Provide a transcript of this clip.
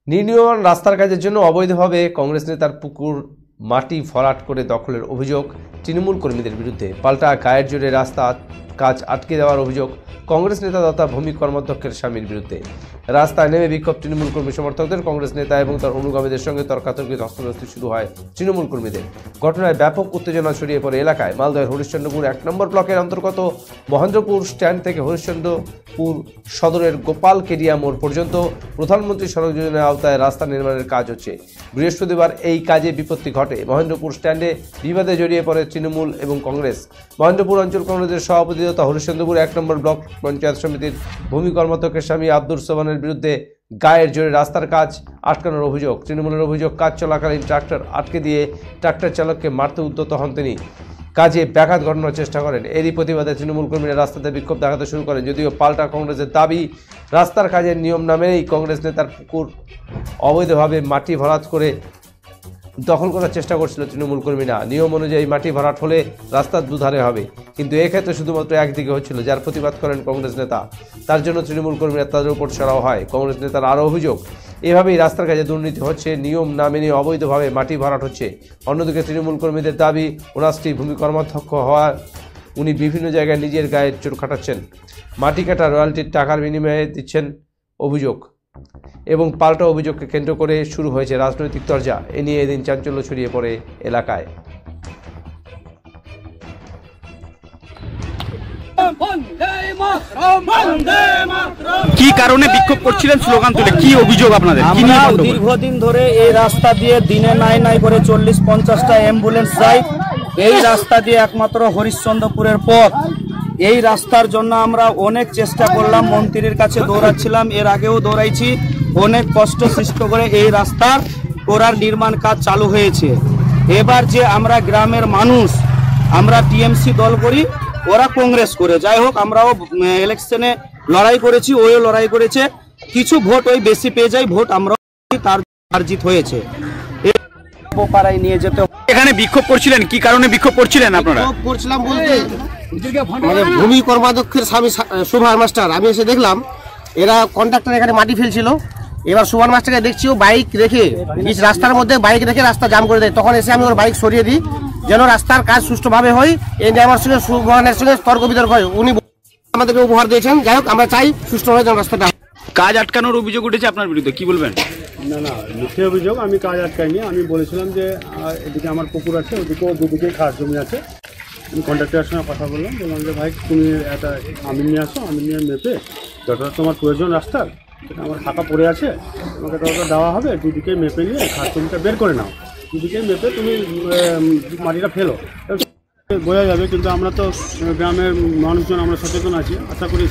নির্মীয়মান রাস্তার কাজের জন্য অবৈধভাবে কংগ্রেস নেতার পুকুর মাটি ভরাট করে দখলের অভিযোগ তৃণমূল কর্মীদের বিরুদ্ধে। পাল্টা গায়ের জোরে রাস্তা কাজ আটকে দেওয়ার অভিযোগ কংগ্রেস নেতা তথা ভূমি কর্মাধ্যক্ষের স্বামীর বিরুদ্ধে। রাস্তায় নেমে বিক্ষোভ তৃণমূল কর্মী সমর্থকদের। কংগ্রেস নেতা এবং তার অনুগামীদের সঙ্গে তর্কাতর্কি ধস্তাধস্তি শুরু হয় তৃণমূল কর্মীদের। ঘটনায় ব্যাপক উত্তেজনা ছড়িয়ে পড়ে এলাকায়। মালদহের হরিশ্চন্দ্রপুর 1 নম্বর ব্লকের অন্তর্গত মহেন্দ্রপুর স্ট্যান্ড থেকে হরিশ্চন্দ্রপুর সদরের গোপাল কেডিয়া মোড় পর্যন্ত প্রধানমন্ত্রী সড়ক যোজনার আওতায় রাস্তা নির্মাণের কাজ হচ্ছে। বৃহস্পতিবার এই কাজে বিপত্তি ঘটে। মহেন্দ্রপুর স্ট্যান্ডে বিবাদে জড়িয়ে পড়ে তৃণমূল এবং কংগ্রেস। মহেন্দ্রপুর অঞ্চল কংগ্রেসের সভাপতি তথা হরিশ্চন্দ্রপুর 1 নম্বর ব্লক পঞ্চায়েত সমিতির ভূমি কর্মাধ্যক্ষের স্বামী আব্দুর সোবানের বিরুদ্ধে গায়ের জোরে রাস্তার কাজ আটকানোর অভিযোগ। তৃণমূলের অভিযোগ, কাজ চলাকালীন ট্রাক্টর আটকে দিয়ে ট্রাক্টর চালককে মারতে উদ্যত হন তিনি। কাজে ব্যাঘাত ঘটানোর চেষ্টা করেন। এরই প্রতিবাদে তৃণমূল কর্মীরা রাস্তাতে বিক্ষোভ দেখাতে শুরু করেন। যদিও পাল্টা কংগ্রেসের দাবি, রাস্তার কাজের নিয়ম না মেনেই কংগ্রেস নেতার পুকুর অবৈধভাবে মাটি ভরাট করে দখল করার চেষ্টা করছিল তৃণমূল কর্মীরা। নিয়ম অনুযায়ী মাটি ভরাট হলে রাস্তার দুধারে হবে, কিন্তু এক্ষেত্রে শুধুমাত্র একদিকে হচ্ছিল, যার প্রতিবাদ করেন কংগ্রেস নেতা। তার জন্য তৃণমূল কর্মীরা তাদের উপর চড়াও হয়। কংগ্রেস নেতার আরও অভিযোগ, এভাবেই রাস্তার কাজে দুর্নীতি হচ্ছে, নিয়ম না মেনে অবৈধভাবে মাটি ভরাট হচ্ছে। অন্যদিকে তৃণমূল কর্মীদের দাবি, ওনার স্ত্রী ভূমি কর্মাধ্যক্ষ হওয়া উনি বিভিন্ন জায়গায় নিজের গায়ে চোট খাটাচ্ছেন, মাটি কাটা রয়্যালটির টাকার বিনিময়ে দিচ্ছেন অভিযোগ। এবং পাল্টা অভিযোগকে কেন্দ্র করে শুরু হয়েছে রাজনৈতিক চর্চা। এ নিয়ে এদিন চাঞ্চল্য ছড়িয়ে পড়ে এলাকায়। কি কারণে বিক্ষোভ করছিলেন, স্লোগান তুলে কি অভিযোগ আপনাদের? আমরা দীর্ঘদিন ধরে এই রাস্তা দিয়ে দিনে নাই করে 40-50টা অ্যাম্বুলেন্স যায়। এই রাস্তা দিয়ে একমাত্র হরিশ্চন্দ্রপুরের পথ। এই রাস্তার জন্য আমরা অনেক চেষ্টা করলাম, মন্ত্রীর কাছে দৌড়াচ্ছিলাম, এর আগেও দৌড়াইছি। অনেক কষ্ট সৃষ্ট করে এই রাস্তার করার নির্মাণ কাজ চালু হয়েছে। এবার যে আমরা গ্রামের মানুষ, আমরা টিএমসি দল করি, ওরা কংগ্রেস করে, যাই হোক আমরাও ইলেকশনে লড়াই করেছি, ওইও লড়াই করেছে। কিছু ভোট ওই বেশি পেয়ে যায়, ভোট আমরাও তার জিত হয়েছে। পাড়ায় নিয়ে যেতে। এখানে বিক্ষোভ করছিলেন, কি কারণে বিক্ষোভ করছিলেন আপনারা? করছিলাম বলতে আমাদের ভূমি কর্মাধ্যক্ষের স্বামী সুভাষ মাস্টার, আমি এসে দেখলাম এরা কন্ট্রাক্টর এখানে মাটি ফেলছিল। এবার সুভাষ মাস্টারকে দেখছি ও বাইক রেখে রাস্তার মধ্যে বাইক রেখে রাস্তা জাম করে দেয়। তখন এসে আমি ওর বাইক সরিয়ে দিই যেন রাস্তার কাজ সুষ্ঠুভাবে হয়। এই নিয়ে আমার সঙ্গে সুভাষের সঙ্গে তর্ক বিতর্ক হয়। উনি আমাদেরকে উপহার দিয়েছেন। যাই হোক, আমরা চাই সুষ্ঠুভাবে যেন রাস্তাটা। কাজ আটকানোর অভিযোগ উঠেছে আপনার বিরুদ্ধে, কি বলবেন? না, লিখে অভিযোগ। আমি কাজ আটকাইনি। আমি বলেছিলাম যে এদিকে আমার পুকুর আছে, ওদিকেও দুদিকে খাস জমি আছে। আমি কন্ট্রাক্টরের সঙ্গে কথা বললাম, যে ভাই তুমি একটা আমিন নিয়ে আসো, আমিন নিয়ে মেপে যতটা তোমার প্রয়োজন রাস্তার, সেটা আমার ফাঁকা পড়ে আছে, তোমাকে ততটা দেওয়া হবে। দুদিকে মেপে নিয়ে খাস জমিটা বের করে নাও, দুদিকে মেপে তুমি মাটিটা ফেলো, বোঝা যাবে। কিন্তু আমরা তো গ্রামের মানুষজন, আমরা সচেতন আছি, আশা করি